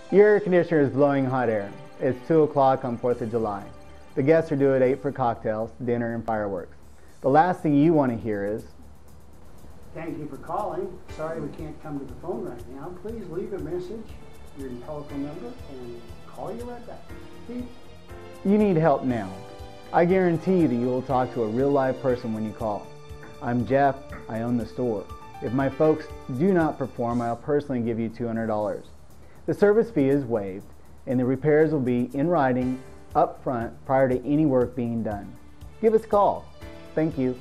Your air conditioner is blowing hot air. It's 2 o'clock on 4th of July. The guests are due at 8 for cocktails, dinner, and fireworks. The last thing you want to hear is, "Thank you for calling. Sorry we can't come to the phone right now. Please leave a message, your telephone number, and call you right back." Beep. you need help now. I guarantee that you will talk to a real live person when you call. I'm Jeff. I own the store. If my folks do not perform, I'll personally give you $200. The service fee is waived, and the repairs will be in writing up front prior to any work being done. Give us a call. Thank you.